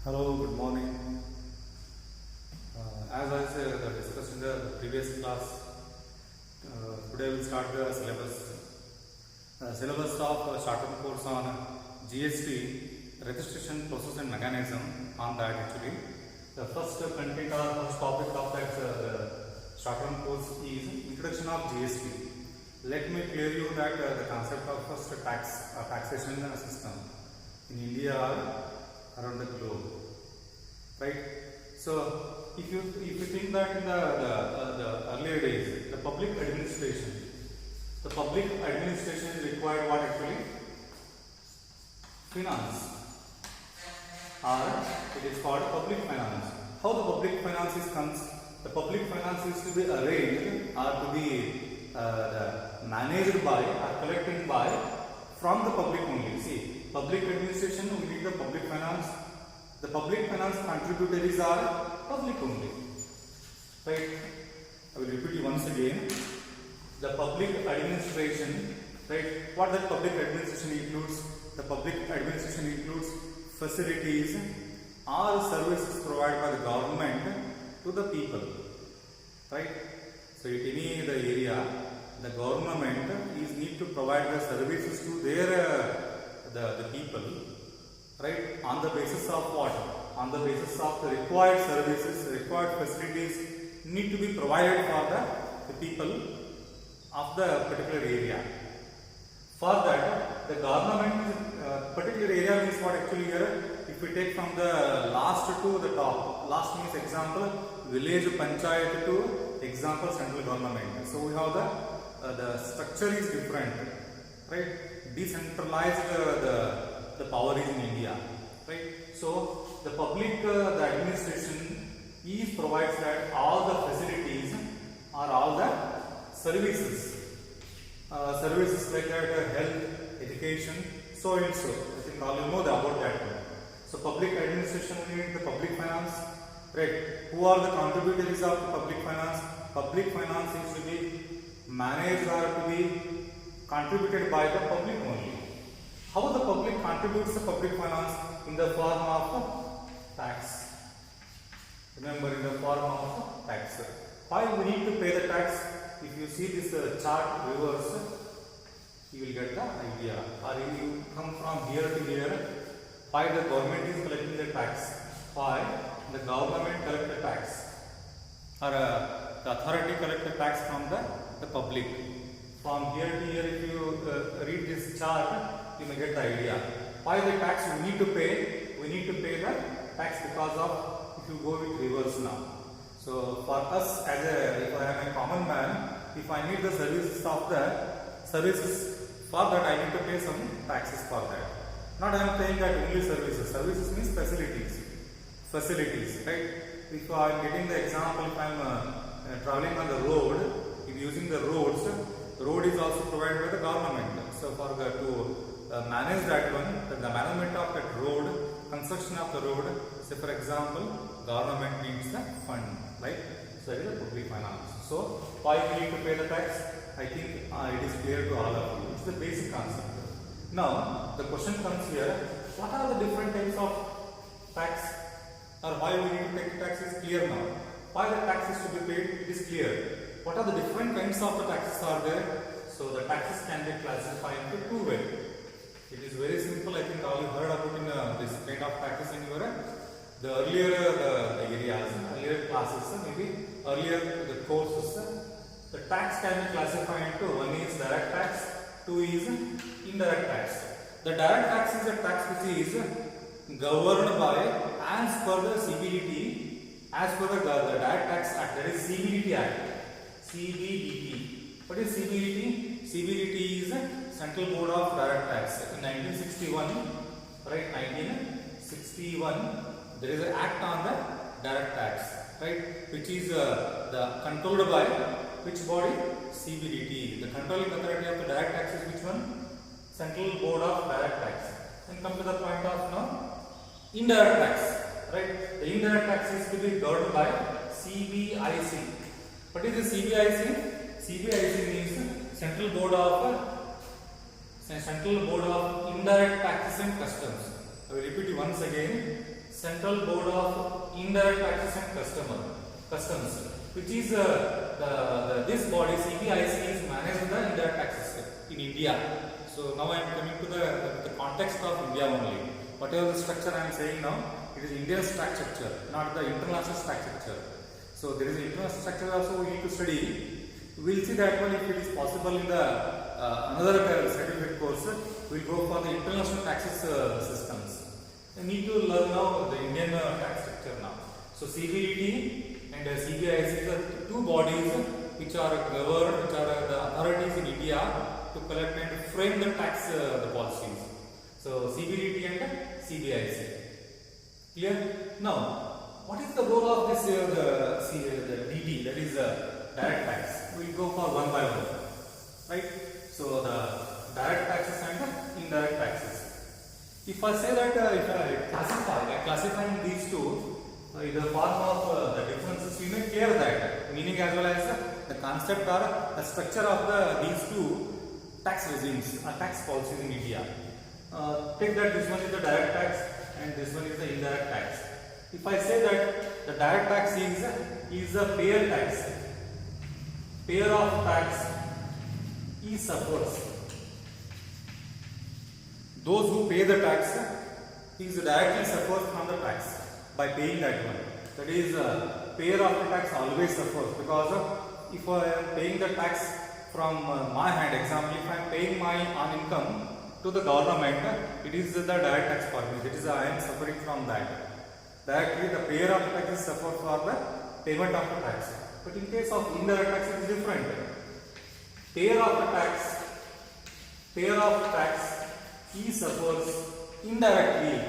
Hello, good morning. As I said, discussed in the previous class, today we will start the syllabus. Syllabus of short-term course on GST, registration process and mechanism on that actually. The first content or first topic of that short-term course is introduction of GST. Let me clear you that the concept of first taxation system in India or around the globe, right? So if you think that in the earlier days, the public administration required what actually? Finance, or it is called public finance. How the public finances comes? The public finance is to be arranged or to be managed by or collected by from the public only. See, public administration, we need the public finance. The public finance contributaries are public only, right? I will repeat it once again. The public administration, right? What that public administration includes? The public administration includes facilities or services provided by the government to the people, right? So in any the area, the government is need to provide the services to their the people, right? On the basis of what? On the basis of the required services, required facilities need to be provided for the people of the particular area. For that, the government particular area means what actually here? If we take from the last to the top, last means example village panchayat to example central government. So we have the structure is different, right? Decentralized the power is in India, right? So the public the administration is provides that all the facilities or all the services like that health, education, so and so. I think all you know about that one. So public administration needs the public finance, right? Who are the contributaries of the public finance? Public finance is to be managed or to be contributed by the public only. How the public contributes the public finance? In the form of tax. Remember, in the form of tax. Why we need to pay the tax? If you see this chart reverse, you will get the idea. Or if you come from here to here, why the government is collecting the tax? Why the government collect the tax? Or the authority collect the tax from the public. From here to here, if you read this chart, you may get the idea. Why the tax we need to pay? We need to pay the tax because of, if you go with reverse now. So for us as if I am a common man, if I need the services of the services, for that I need to pay some taxes for that. Not I am saying that only services. Services means facilities, right? If I am getting the example, if I am traveling on the road, if using the roads, the road is also provided by the government. So for to manage that one, the management of that road, construction of the road, say for example, government needs the fund, right? So it is a public finance. So why we need to pay the tax? I think it is clear to all of you. It's the basic concept. Now the question comes here: what are the different types of tax, or why we need to pay tax is clear now. Why the tax is to be paid? It is clear. What are the different kinds of the taxes are there? So the taxes can be classified into two ways. It is very simple. I think all you heard about in this kind of taxes in your the earlier the areas, earlier classes, maybe earlier the courses. The tax can be classified into one is direct tax, two is indirect tax. The direct tax is a tax which is governed by as per the CBDT, as per the Direct Tax Act, that is CBDT Act. CBDT. What is CBDT? CBDT is Central Board of Direct Tax. In 1961, right? 1961, there is an act on the direct tax, right? Which is the controlled by which body? CBDT. The controlling authority of the direct tax is which one? Central Board of Direct Tax. And come to the point of now indirect tax, right? The indirect tax is to be governed by CBIC. What is the CBIC? CBIC means Central Board of Indirect Taxes and Customs. I will repeat it once again. Central Board of Indirect Taxes and Customs, which is this body CBIC is managed the indirect taxes in India. So now I am coming to the context of India only. Whatever the structure I am saying now, it is India's tax structure, not the international tax structure. So there is international structure also we need to study. We will see that one if it is possible in the another certificate course. We will go for the international taxes systems. We need to learn now the Indian tax structure now. So CBDT and CBIC are two bodies which are governed, which are the authorities in India to collect and frame the tax the policies. So CBDT and CBIC. Clear? Now, what is the role of this the DT, that is direct tax? We will go for one by one, right? So the direct taxes and indirect taxes. If I say that if I classifying these two in the form of the differences, you may clear that meaning as well as the concept or the structure of these two tax regimes or tax policies in India. Take that this one is the direct tax and this one is the indirect tax. If I say that the direct tax is a payer tax, payer of tax is suffers. Those who pay the tax is directly suffers from the tax by paying that one. That is, payer of the tax always suffers, because if I am paying the tax from my hand, example, if I am paying my own income to the government, it is the direct tax for me. That is, I am suffering from that. Directly, the payer of the tax is suffered for the payment of the tax. But in case of indirect tax, it is different. Payer of the tax, he suffers indirectly,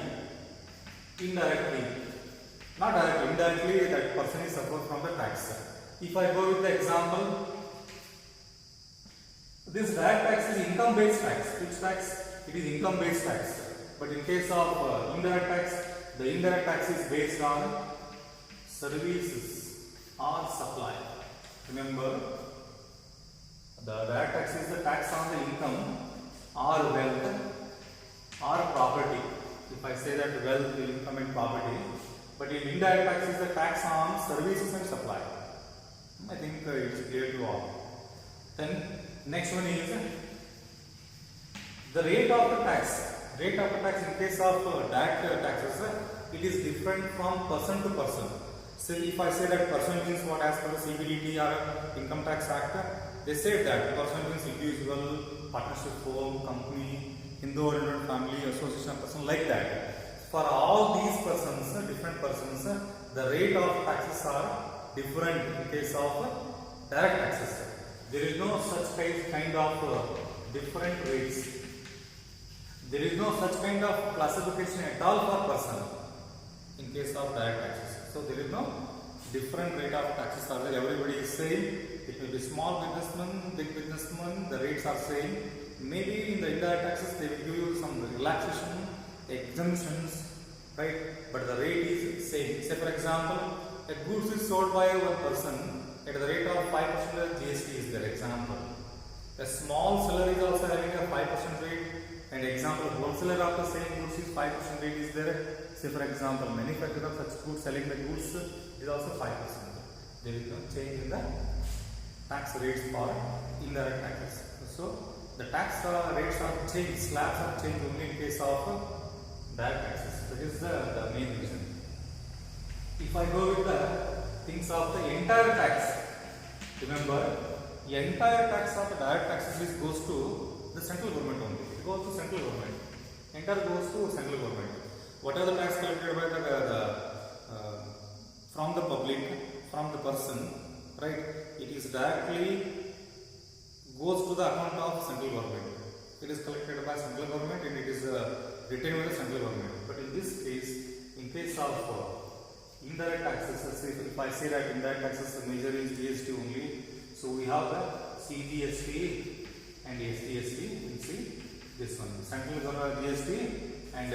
not directly, indirectly that person is suffered from the tax. If I go with the example, this direct tax is income based tax. Which tax? It is income based tax. But in case of indirect tax, the indirect tax is based on services or supply. Remember, the direct tax is the tax on the income or wealth or property. If I say that wealth, income and property, but in indirect tax is the tax on services and supply. I think it's clear to all. Then next one is the rate of the tax. Rate of the tax in case of direct taxes, it is different from person to person. So if I say that person means what as per the CBDT or Income Tax Act, they say that person means individual, partnership, firm, company, Hindu-oriented family, association person, like that. For all these persons, different persons, the rate of taxes are different in case of direct taxes. There is no such kind of different rates. There is no such kind of classification at all for person in case of direct taxes. So there is no different rate of taxes are there. Everybody is same. It will be small businessman, big businessman, the rates are same. Maybe in the indirect taxes they will give you some relaxation, exemptions, right? But the rate is same. Say for example, a goods is sold by one person at the rate of 5% GST is their example. A small seller is also having a 5% rate, and example wholesaler of the same goods is 5% rate is there. Say for example, manufacturer of such goods selling the goods is also 5%. There is no change in the tax rates for indirect taxes. So the tax rates are changed, slabs are changed only in case of direct taxes. That is the main reason. If I go with the things of the entire tax, remember, the entire tax of the direct taxes goes to the central government only. It goes to central government. Entire goes to central government. Whatever the tax collected by from the public, from the person, right? It is directly goes to the account of central government. It is collected by central government and it is retained by the central government. But in this case, in case of indirect taxes, if I say that indirect taxes the major is GST only, so we have the CGST and SGST. You will see this one, central government GST and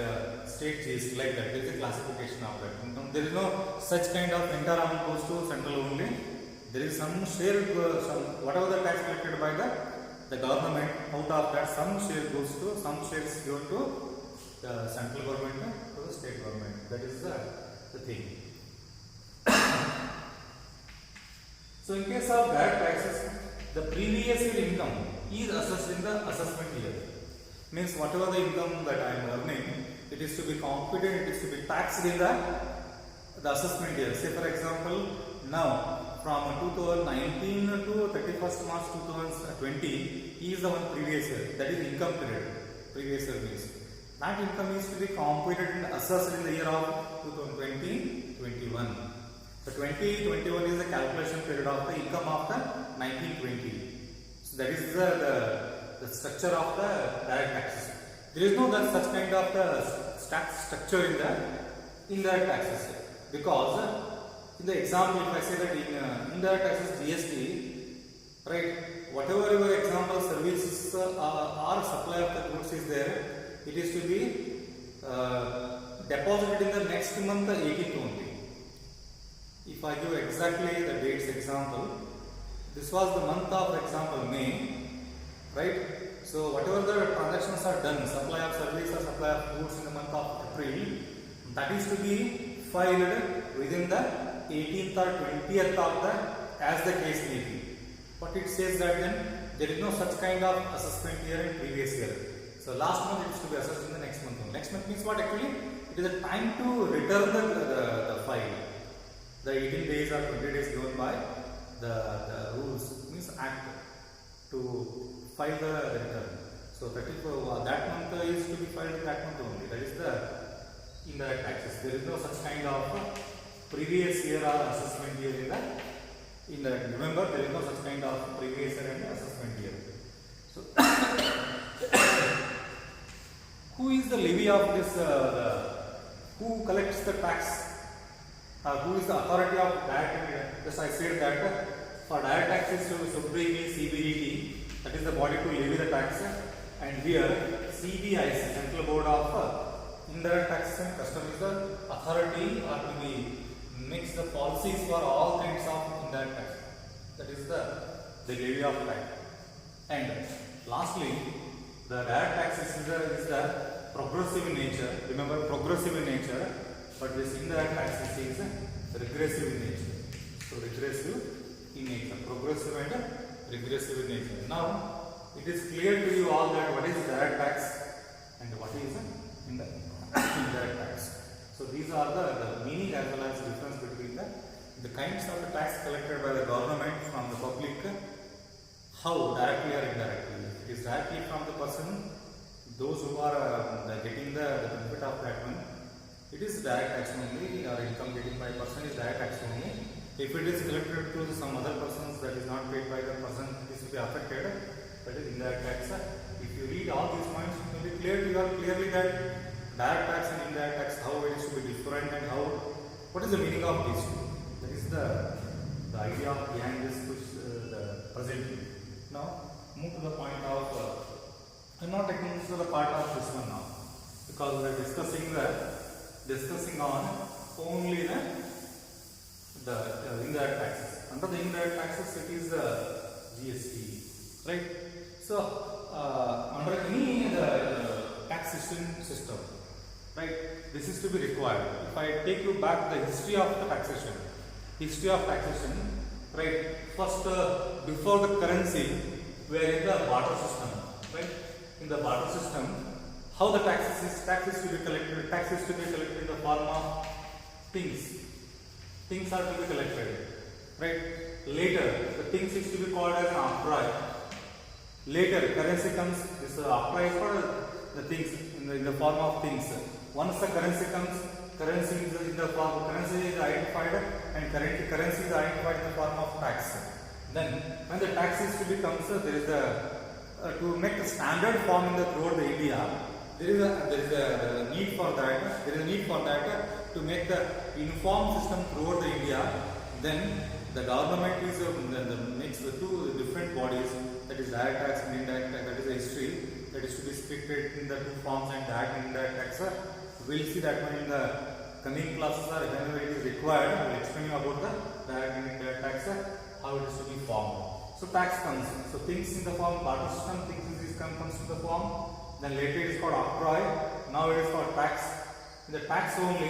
state GST, like that. There is a classification of that. There is no such kind of entire amount goes to central only. There is some share, whatever the tax collected by the government, out of that some share goes to, some shares go to the central government to the state government. That is the thing. So in case of direct taxes, the previous year income is assessed in the assessment year. Means whatever the income that I am earning, it is to be computed, it is to be taxed in the assessment year. Say for example, now from 2019 to 31st March 2020 is the one previous year, that is income period. Previous year means that income is to be computed and assessed in the year of 2020-21. So 2021 is the calculation period of the income of the 1920. So that is the structure of the direct taxes. There is no such kind of tax structure in the indirect taxes, because in the example, if I say that in indirect taxes GST, right, whatever your example services or supply of the goods is there, it is to be deposited in the next month, the 18th only. If I give exactly the dates example, this was the month of example May, right? So whatever the transactions are done, supply of service or supply of goods in the month of April, that is to be filed within the 18th or 20th of the, as the case may be. But it says that then there is no such kind of assessment year in previous year. So last month it is to be assessed in the next month. Next month means what actually? It is a time to return the file. The 18 days or 20 days given by the rules, means act, to file the return. So that month is to be filed in that month only. That is the indirect taxes. There is no such kind of previous year or assessment year in the indirect. Remember, there is no such kind of previous year and assessment year. So who is the levy of this? Who collects the tax? Who is the authority of direct? Just I said that for direct taxes, Supreme CBDT, that is the body to levy the tax, and here CBIC, Central Board of Indirect Taxes and Customs, is the authority or to be makes the policies for all kinds of indirect tax. That is the levy of tax. And lastly, the direct taxes is the progressive in nature. Remember, progressive in nature. But this indirect taxes is regressive in nature. So regressive in nature, progressive and regressive in nature. Now it is clear to you all that what is direct tax and what is indirect tax. So these are the meaning as well as difference between the kinds of the tax collected by the government from the public, how directly or indirectly. It is directly from the person, those who are getting the benefit of that one. It is direct tax only, or income getting by person is direct tax only. If it is collected to some other persons that is not paid by the person, it is to be affected, that is indirect tax. If you read all these points, it will be clear to you clearly that direct tax and indirect tax, how it is to be different and how, what is the meaning of these two. That is the idea behind this which the presenting. Now move to the point of, I am not taking to the part of this one now, because we are discussing on only the indirect taxes. Under the indirect taxes, it is GST, right? So under any tax system, right? This is to be required. If I take you back the history of the taxation, right? First, before the currency, we are in the barter system, right? In the barter system, how the tax is to be collected? Tax is to be collected in the form of things. Things are to be collected, right? Later, the things is to be called as an octroi. Later, currency comes. This octroi is for the things in the form of things. Once the currency comes, currency is in the form. Currency is identified, and currency is identified in the form of tax. Then, when the tax is to be comes, there is to make a standard form in throughout the India. There is a need for that. There is a need for that to make the uniform system throughout the India. Then the government is makes the two different bodies, that is direct tax and indirect tax. That is the history that is to be split in the two forms, and direct and indirect tax. We will see that one in the coming classes, or whenever it is required. I will explain you about the direct and indirect tax, how it is to be formed. So tax comes. So things in the form barter system, things comes in the form. Then later it is called octroi. Now it is called tax. In the tax only,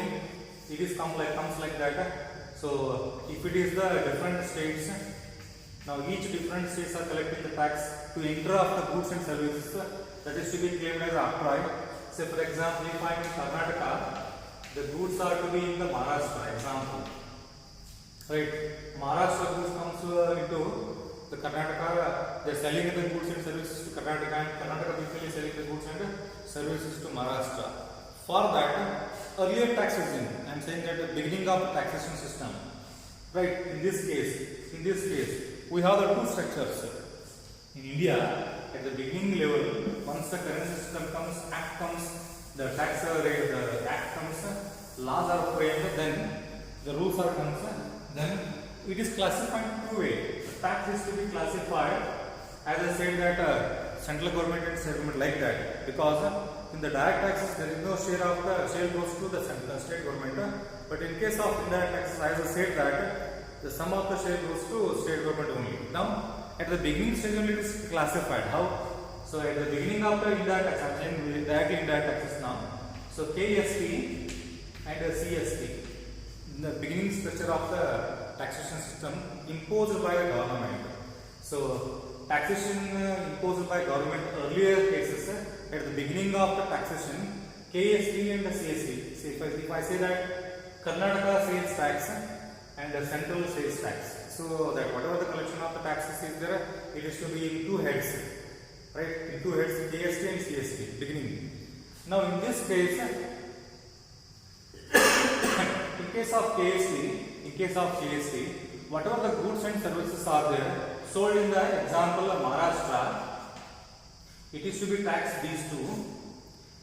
it is comes like that. So if it is the different states, now each different states are collecting the tax to enter of the goods and services, that is to be claimed as upright. Say for example, if I am in Karnataka, the goods are to be in the Maharashtra, example. Right, Maharashtra goods comes into the Karnataka, they are selling the goods and services to Karnataka, and Karnataka people is selling the goods and services to Maharashtra. For that, earlier tax regime, I am saying that the beginning of the taxation system, right, in this case, we have the two structures. In India, at the beginning level, once the currency system comes, act comes, the tax rate, the act comes, laws are framed, then the rules are comes, then it is classified two ways. The tax is to be classified, as I said that central government and state government like that, because in the direct taxes there is no share of the share goes to the state government, but in case of indirect taxes, as I said that the sum of the share goes to state government only. Now at the beginning stage only it is classified. How? So at the beginning of the indirect tax, I am saying directly indirect taxes now. So KST and CST, in the beginning structure of the taxation system imposed by the government. So taxation imposed by government earlier cases, at the beginning of the taxation, KST and the CST. So if I say that Karnataka sales tax and the central sales tax, so that whatever the collection of the taxes is there, it is to be in two heads, right? In two heads, KST and CST, beginning. Now in this case, in case of KST, whatever the goods and services are there, sold in the example of Maharashtra, it is to be taxed these two,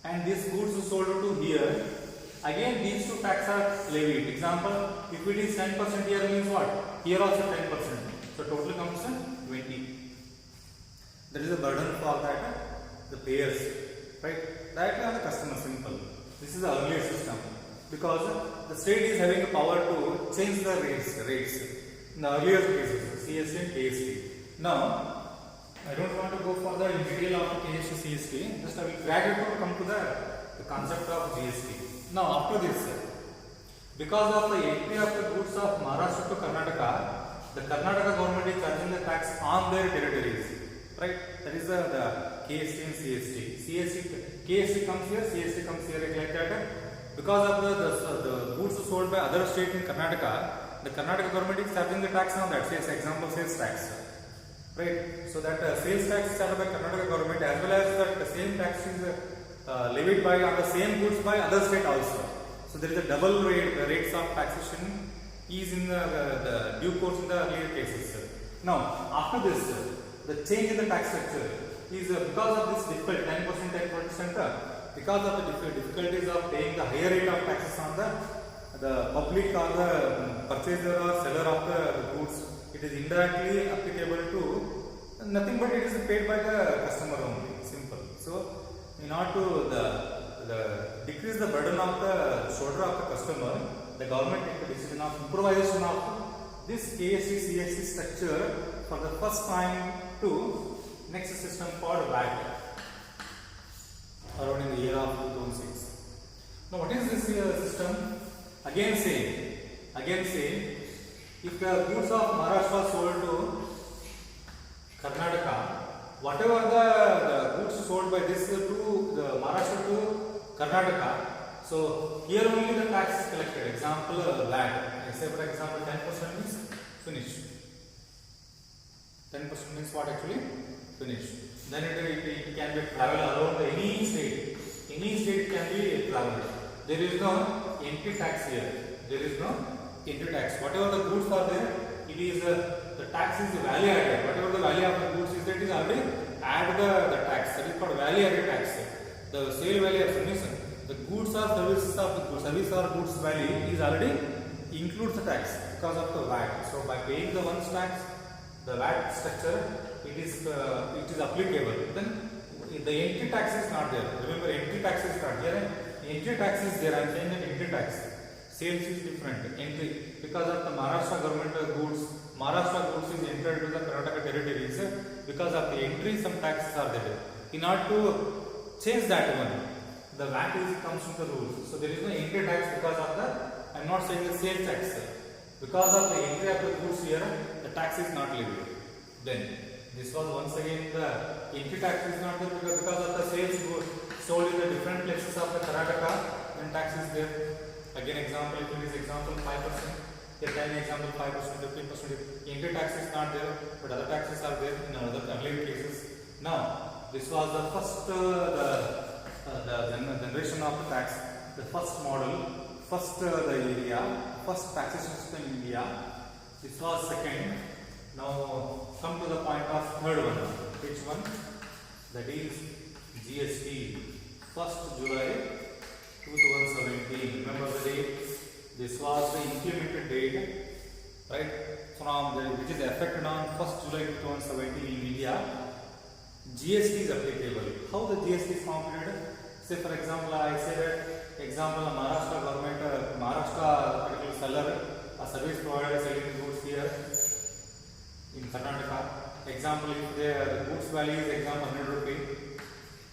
and these goods are sold to here. Again, these two taxes are levied. Example, if it is 10% here means what? Here also 10%. So total comes to 20. There is a burden for that, the payers, right? Directly on the customer, simple. This is the earlier system, because the state is having the power to change the rates in the earlier cases, CST and KST. Now, I don't want to go further in detail of KST, CST, just I will gradually come to the concept of GST. Now, after this, because of the entry of the goods of Maharashtra to Karnataka, the Karnataka government is charging the tax on their territories, right? That is the KST and CST. KST comes here, CST comes here, like that. Because of the goods sold by other state in Karnataka, the Karnataka government is charging the tax on that. Say, example, sales tax, right? So that sales tax is charged by Karnataka government, as well as that the same tax is levied by on the same goods by other state also. So there is a double rates of taxation is in the due course in the earlier cases. Now after this, the change in the tax structure is because of this difficult 10%, because of the difficulties of paying the higher rate of taxes on the public or the purchaser or seller of the goods, it is indirectly applicable to nothing but it is paid by the customer only. Simple. So in order to decrease the burden of the shoulder of the customer, the government took the decision of improvisation of this KST CST structure for the first time to next system called VAT, around in the year of 2006. Now what is this system? Again same. If the goods of Maharashtra sold to Karnataka, whatever the goods sold by this to the Maharashtra to Karnataka, so here only the tax is collected. Example, VAT. Say for example 10% means finished. 10% means what actually? Finished. Then it can be travel around any state. Any state can be traveled. There is no entry tax here. There is no entry tax. Whatever the goods are there, it is the tax is value added. Whatever the value of the goods is, that is already add the tax. That is called value added tax. The sale value of service, the goods or services of the goods, service or goods value is already includes the tax because of the VAT. So by paying the one tax, the VAT structure, it is applicable. Then the entry tax is not there. Remember, entry tax is not there. Entry tax is there. I am saying that entry tax. Sales is different. Entry, because of the Maharashtra government goods, Maharashtra goods is entered to the Karnataka territories. Because of the entry, some taxes are there. In order to change that one, the VAT is comes from the rules. So there is no entry tax because of the, I am not saying the sales tax. Because of the entry of the goods here, the tax is not levied. Then this was once again the entry tax is not there because of the sales goods sold in the different places of the Karnataka, then tax is there. Again example, if it is example 5%, then example 5%, 15%, entry tax is not there, but other taxes are there in other earlier cases. Now, this was the first the generation of the tax, the first model, first the area, first taxation system in India. This was second. Now, come to the point of third one. Which one? That is GST. 1st July 2017. Remember the date? This was the implemented date, right? From the, which is effected on 1st July 2017 in India. GST is applicable. How the GST is computed? Say for example, I say that example Maharashtra government, Maharashtra particular seller, a service provider selling goods here in Karnataka. Example, if the goods value is example 100 rupee,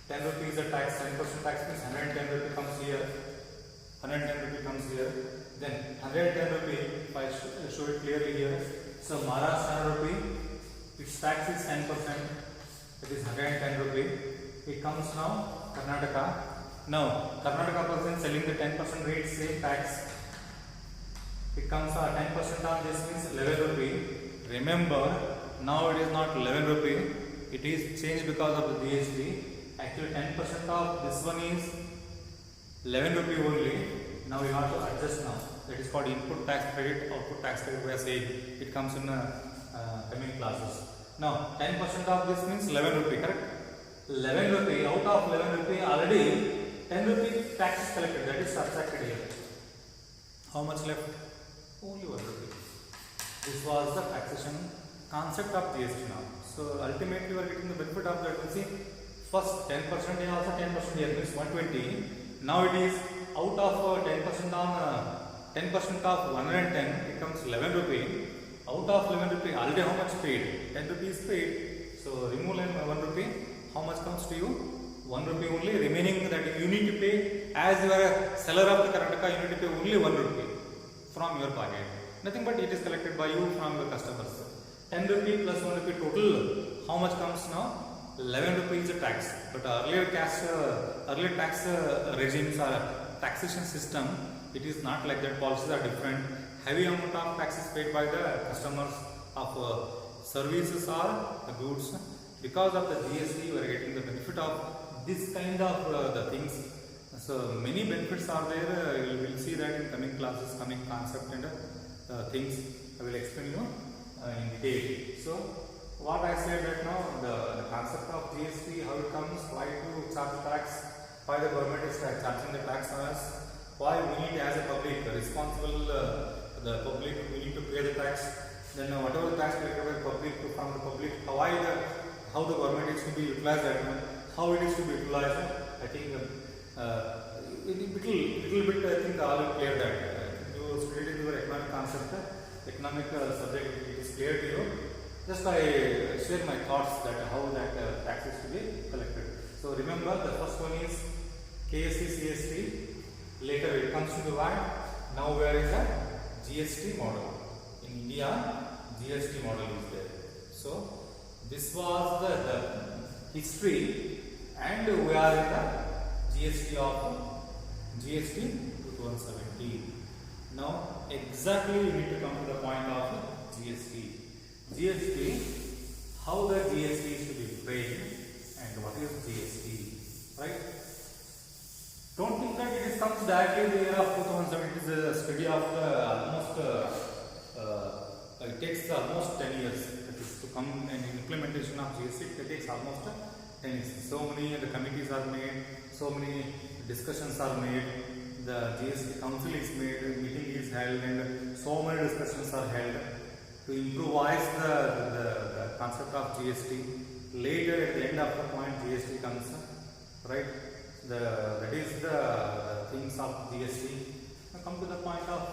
10 rupee is the tax, 10% tax means 110 rupee comes here. 110 rupee comes here. Then 110 rupee, if I show it clearly here. So Maharashtra rupee, its tax is 10%. It is 110 rupee. It comes now Karnataka. Now Karnataka person selling the 10% rate same tax. It comes 10% on this means 11 rupee. Remember, now it is not 11 rupee. It is changed because of the GST. Actually 10% of this one is 11 rupee only. Now we have to adjust now. That is called input tax credit, output tax credit. We are saying it comes in coming classes. Now 10% of this means 11 rupee, correct? 11 rupee, out of 11 rupee already 10 rupee tax is collected, that is subtracted here. How much left? Only 1 rupee. This was the taxation concept of GST now. So ultimately we are getting the benefit of that. You see, first 10% here also 10% here means 120. Now it is out of 10% on 10% of 110, it comes 11 rupee. Out of 11 rupee, already how much paid? 10 rupees paid. So remove 1 rupee. How much comes to you? 1 rupee only. Remaining that you need to pay, as you are a seller of the Karnataka, you need to pay only 1 rupee from your pocket. Nothing but it is collected by you from your customers. 10 rupee plus 1 rupee total. How much comes now? 11 rupees is a tax. But earlier tax regimes or taxation system, it is not like that. Policies are different. Heavy amount of taxes paid by the customers of services or the goods. Because of the GST, we are getting the benefit of this kind of the things. So many benefits are there. You will see that in coming classes, coming concept and things. I will explain you in detail. So what I said right now, the concept of GST, how it comes, why to charge tax, why the government is charging the tax on us, why we need as a public responsible, the public, we need to pay the tax. Then whatever the tax collected by the public from the public, how the government is to be utilized, how it is to be utilized. I think little bit I think all will clear that. You studied your economic concept, economic subject, it is clear to you. Just I share my thoughts that how that tax is to be collected. So remember, the first one is KST, CST. Later it comes to the VAT. Now we are in the GST model. In India, GST model is there. So this was the history, and we are in the GST of GST 2017. Now exactly you need to come to the point of GST. GST, how the GST is to be paid and what is GST, right? Don't think that it comes directly in the year of 2007. It is a study of almost, it takes almost 10 years. That is to come and implementation of GST, it takes almost 10 years. So many the committees are made, so many discussions are made, the GST council is made, meeting is held, and so many discussions are held to improvise the concept of GST. Later at the end of the point GST comes, right? That is the things of GST. Now come to the point of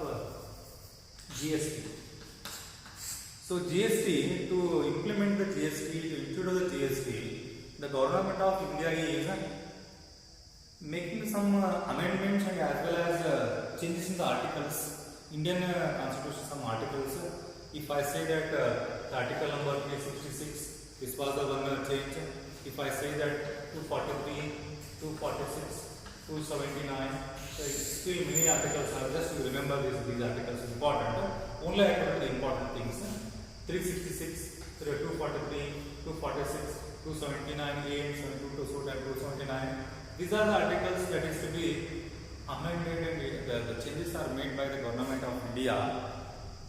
GST. So GST, to implement the GST, to introduce the GST, the government of India is making some amendments and as well as changes in the articles. Indian Constitution, some articles. If I say that the article number 366, this was the one change. If I say that 243, 246, 279, so still many articles are just to remember these articles is important. Only I covered the important things. 366, 243, 246, 279, 279. These are the articles that is to be amended and the changes are made by the government of India.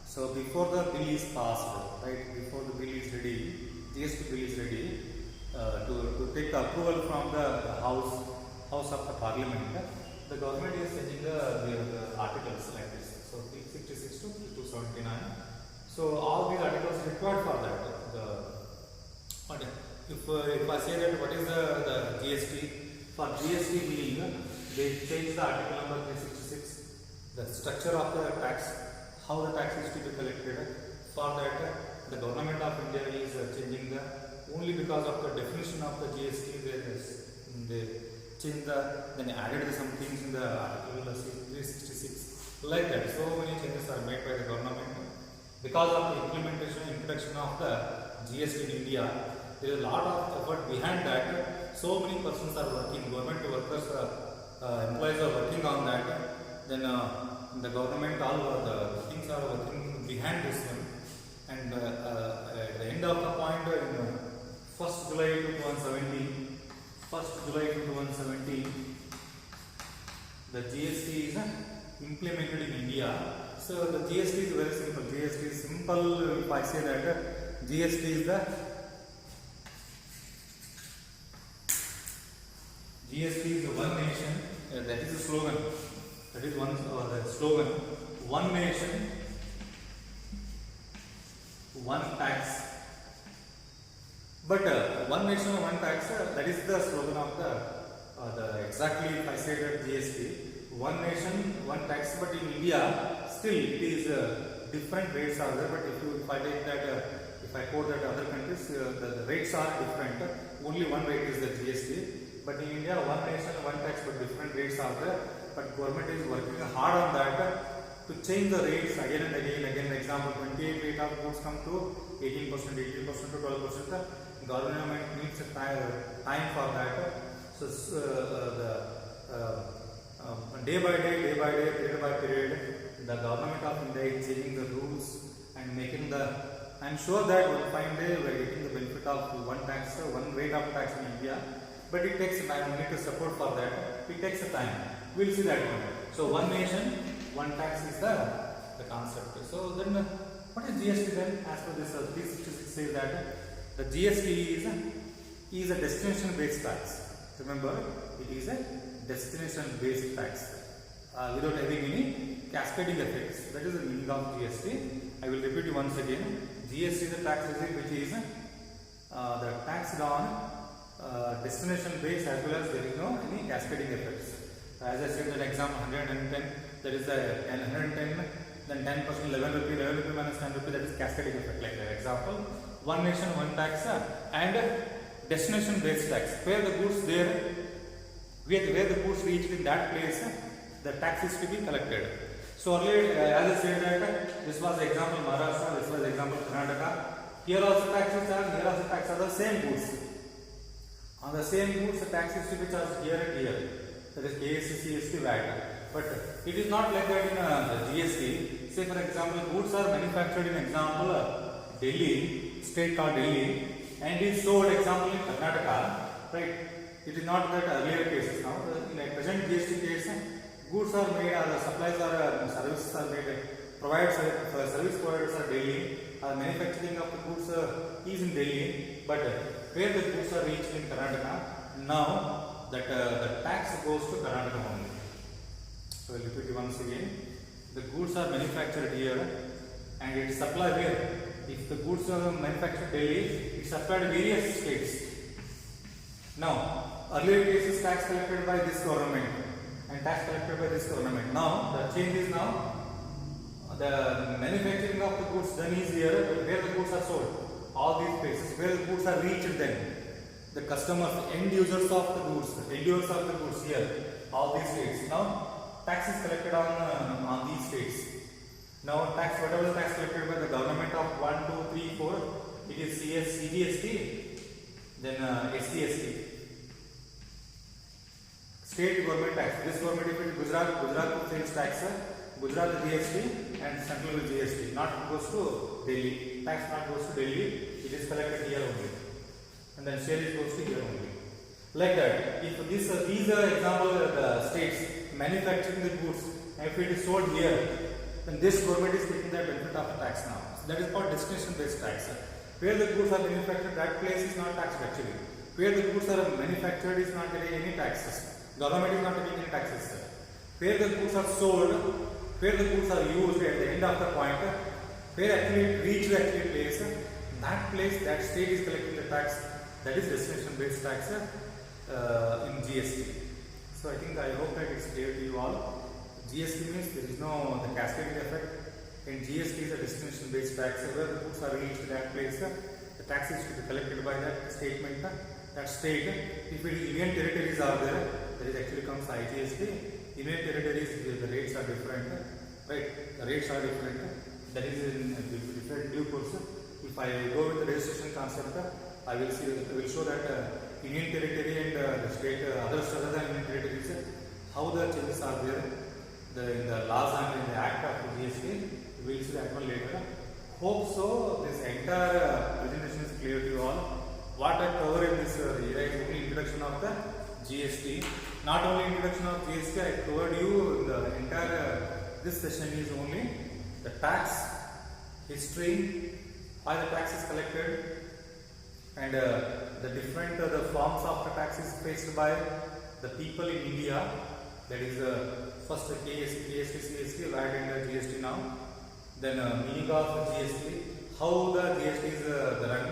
So before the bill is passed, right? Before the bill is ready, GST bill is ready to take the approval from the House of the Parliament. The government is changing the articles like this. So 366 to 279. So all these articles are required for that. If I say that what is the GST, for GST billing, they change the article number 366, the structure of the tax, how the tax is to be collected. For that, the government of India is changing only because of the definition of the GST, they changed then added some things in the article 366, like that. So many changes are made by the government. Because of the introduction of the GST in India, there is a lot of effort behind that. So many persons are working, government workers, employees are working on that. Then the government, all the things are working behind this one. And at the end of the point, in 1st July 2017, the GST is implemented in India. So the GST is very simple. GST is simple. If I say that GST is one nation. That is the slogan. That is the slogan. One nation, one tax. But one nation, one tax. That is the slogan of the exactly. If I say that GST, one nation, one tax. But in India, still it is different rates are there. But if I take that, if I quote that other countries, the rates are different. Only one rate is the GST. But in India, one nation, one tax, but different rates are there. But government is working hard on that to change the rates again and again. Again, example, 28 rate of goods come to 18%, 18% to 12%. Government needs a time for that. So day by day, period by period, the government of India is changing the rules and making I'm sure that one fine day we are getting the benefit of one tax, one rate of tax in India. But it takes time. We need to support for that. It takes a time. We will see that one. So one nation, one tax is the concept. So then, what is GST then? As per this 366 says that the GST is a destination-based tax. Remember, it is a destination-based tax without having any cascading effects. That is the meaning of GST. I will repeat it once again. GST is a tax regime which is the tax on destination based as well as there is no any cascading effects. As I said that example 110, there is a 110, then 10%, 11 rupee minus 10 rupee, that is cascading effect like that. Example, one nation, one tax and destination based tax. Where the goods where the goods reach in that place, the tax is to be collected. So earlier, as I said that this was example Maharashtra, this was example Karnataka. Here also taxes are, here also tax are the same goods. On the same goods, the tax is to be charged here and here. That is GST, CST, VAT. But it is not like that in the GST. Say for example, goods are manufactured in example Delhi, state called Delhi, and is sold example in Karnataka, right? It is not that earlier cases now. In the present GST case, goods are made, or the supplies are services are made. Service providers are Delhi. Manufacturing of the goods is in Delhi, but where the goods are reached in Karnataka, now that the tax goes to Karnataka only. So I will repeat it once again. The goods are manufactured here and it is supplied here. If the goods are manufactured Delhi, it is supplied various states. Now, earlier cases tax collected by this government and tax collected by this government. Now, the change is now the manufacturing of the goods done is here where the goods are sold. All these places where the goods are reached then. the customers, end users of the goods, here, all these states. Now tax is collected on these states. Now tax, whatever the tax collected by the government of 1, 2, 3, 4, it is CGST, then SCST. State government tax. This government, if it is Gujarat sales tax, Gujarat GST and central GST. Not goes to Delhi. Tax not goes to Delhi. It is collected here only, and then share goes to here only. Like that. If these are example the states manufacturing the goods, and if it is sold here, then this government is taking the benefit of the tax now. So that is called destination based tax. Where the goods are manufactured, that place is not taxed actually. Where the goods are manufactured is not getting any taxes. Government is not taking any taxes. Where the goods are sold, where the goods are used at the end of the point, where actually it reached the actual place, that state is collecting the tax. That is destination based tax in GST. So I hope that it's clear to you all. GST means there is no the cascading effect. And GST is a destination based tax. Where the goods are reached that place, the tax is to be collected by that statement, that state. If it is Union territories are there is actually comes IGST. Union territories, the rates are different, right? The rates are different. That is in different due course. If I go with the registration concept, I will show that Union territory and the state, others other than Union territories, how the changes are there in the laws and in the act of the GST. We will see that one later. Hope so. This entire presentation is clear to you all. What I cover in this area is only introduction of the GST. Not only introduction of GST, I covered you the entire. This session is only the tax history, why the tax is collected, and the different the forms of the taxes faced by the people in India. That is first the KST, CST, VAT and the GST now. Then meaning of GST, how the GST is run,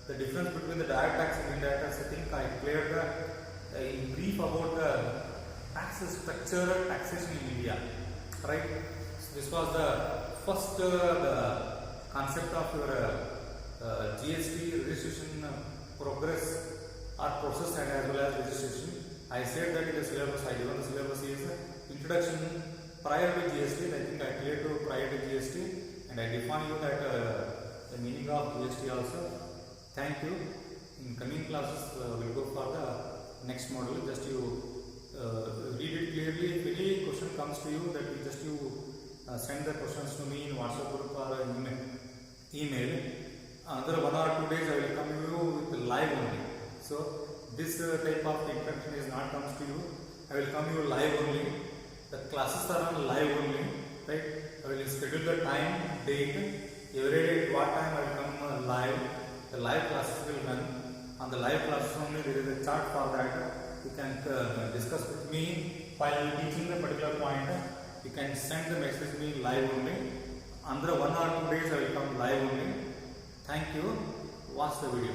the difference between the direct tax and indirect tax. I think I cleared in brief about the tax structure taxation in India, right? So this was the first the concept of your GST registration progress or process and as well as registration. I said that in the syllabus, I given the syllabus is introduction prior to GST. I think I cleared to prior to GST, and I define you that the meaning of GST also. Thank you. In coming classes, we'll go for the next module. Just you read it clearly. If any question comes to you, that you just send the questions to me in WhatsApp group or email. Another 1 or 2 days, I will come to you with live only. So this type of interaction is not comes to you. I will come you live only. The classes are on live only, right? I will schedule the time, date, every day at what time I will come live. The live classes will run. On the live classes only, there is a chart for that. You can discuss with me while teaching the particular point. You can send the message to me live only. Under 1 or 2 days, I will come live only. Thank you. Watch the video.